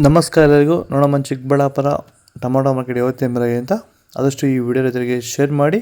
ನಮಸ್ಕಾರ ಎಲ್ಲರಿಗೂ. ನೋಡಮ್ಮ, ಚಿಕ್ಕಬಳ್ಳಾಪುರ ಟೊಮೊಟೊ ಮಾರ್ಕೆಟ್ ಯಾವತ್ತಿನ ಬೆಲೆಗೆ ಅಂತ ಆದಷ್ಟು ಈ ವಿಡಿಯೋ ರೈತರಿಗೆ ಶೇರ್ ಮಾಡಿ.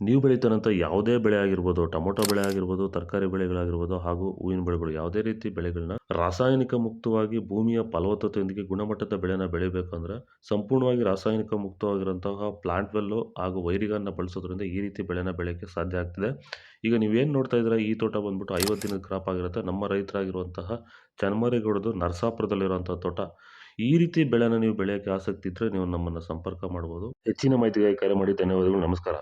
ನೀವು ಬೆಳೀತಾರಂಥ ಯಾವುದೇ ಬೆಳೆ ಆಗಿರ್ಬೋದು, ಟೊಮೊಟೊ ಬೆಳೆ ಆಗಿರ್ಬೋದು, ತರಕಾರಿ ಬೆಳೆಗಳಾಗಿರ್ಬೋದು ಹಾಗೂ ಹೂವಿನ ಬೆಳೆಗಳು, ಯಾವುದೇ ರೀತಿ ಬೆಳೆಗಳನ್ನ ರಾಸಾಯನಿಕ ಮುಕ್ತವಾಗಿ ಭೂಮಿಯ ಫಲವತ್ತತೆಯೊಂದಿಗೆ ಗುಣಮಟ್ಟದ ಬೆಳೆನ ಬೆಳಿಬೇಕಂದ್ರೆ ಸಂಪೂರ್ಣವಾಗಿ ರಾಸಾಯನಿಕ ಮುಕ್ತವಾಗಿರುವಂತಹ ಪ್ಲಾಂಟ್ ವೆಲ್ಲು ಹಾಗೂ ವೈರಿಗಳನ್ನ ಬಳಸೋದ್ರಿಂದ ಈ ರೀತಿ ಬೆಳೆನ ಬೆಳೆಯೋಕ್ಕೆ ಸಾಧ್ಯ ಆಗ್ತಿದೆ. ಈಗ ನೀವೇನು ನೋಡ್ತಾ ಇದ್ದೀರಾ, ಈ ತೋಟ ಬಂದ್ಬಿಟ್ಟು 50 ದಿನದ ಕ್ರಾಪ್ ಆಗಿರುತ್ತೆ. ನಮ್ಮ ರೈತರಾಗಿರುವಂತಹ ಚನ್ಮರೇಗೌಡದು ನರಸಾಪುರದಲ್ಲಿರುವಂಥ ತೋಟ. ಈ ರೀತಿ ಬೆಳೆನ ನೀವು ಬೆಳೆಯೋಕ್ಕೆ ಆಸಕ್ತಿ ಇದ್ದರೆ ನೀವು ನಮ್ಮನ್ನು ಸಂಪರ್ಕ ಮಾಡ್ಬೋದು. ಹೆಚ್ಚಿನ ಮಾಹಿತಿಗಾಗಿ ಕರೆ ಮಾಡಿ. ಧನ್ಯವಾದಗಳು. ನಮಸ್ಕಾರ.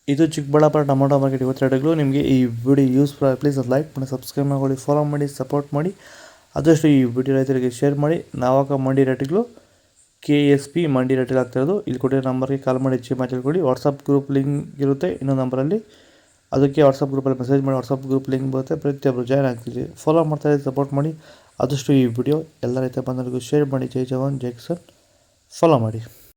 ಇದು ಚಿಕ್ಕಬಳ್ಳಾಪುರ ಟೊಮೊಟೊ ಮಾರ್ಕೆಟ್ ಇವತ್ತು ರೇಟ್ಗಳು. ನಿಮಗೆ ಈ ವಿಡಿಯೋ ಯೂಸ್ಫುಲ್ ಆಗಿ ಪ್ಲೀಸ್ ಲೈಕ್ ಮಾಡಿ, ಸಬ್ಸ್ಕ್ರೈಬ್ ಮಾಡಿ, ಫಾಲೋ ಮಾಡಿ, ಸಪೋರ್ಟ್ ಮಾಡಿ. ಆದಷ್ಟು ಈ ವಿಡಿಯೋ ರೈತರಿಗೆ ಶೇರ್ ಮಾಡಿ. ನಾವಾಗ ಮಂಡಿ ರೇಟ್ಗಳು KSP ಮಂಡಿ ರೇಟ್ಗಳು ಆಗ್ತಿರೋದು. ಇಲ್ಲಿ ಕೊಟ್ಟಿರೋ ನಂಬರ್ಗೆ ಕಾಲ್ ಮಾಡಿ ಹೆಚ್ಚಿಗೆ ಮಾತಾಡ್ಕೊಳ್ಳಿ. ವಾಟ್ಸಪ್ ಗ್ರೂಪ್ ಲಿಂಕ್ ಇರುತ್ತೆ ಇನ್ನೊಂದು ನಂಬರಲ್ಲಿ, ಅದಕ್ಕೆ ವಾಟ್ಸಪ್ ಗ್ರೂಪಲ್ಲಿ ಮೆಸೇಜ್ ಮಾಡಿ. ವಾಟ್ಸಪ್ ಗ್ರೂಪ್ ಲಿಂಕ್ ಬರುತ್ತೆ, ಪ್ರತಿಯೊಬ್ಬರು ಜಾಯ್ನ್ ಆಗ್ತಿದ್ದೀವಿ. ಫಾಲೋ ಮಾಡ್ತಾರೆ, ಸಪೋರ್ಟ್ ಮಾಡಿ. ಆದಷ್ಟು ಈ ವಿಡಿಯೋ ಎಲ್ಲ ರೈತ ಬಂಧುಗಳಿಗೂ ಶೇರ್ ಮಾಡಿ. ಜೈ ಜವಾನ್ ಜೈ ಕಿಸಾನ್. ಫಾಲೋ ಮಾಡಿ.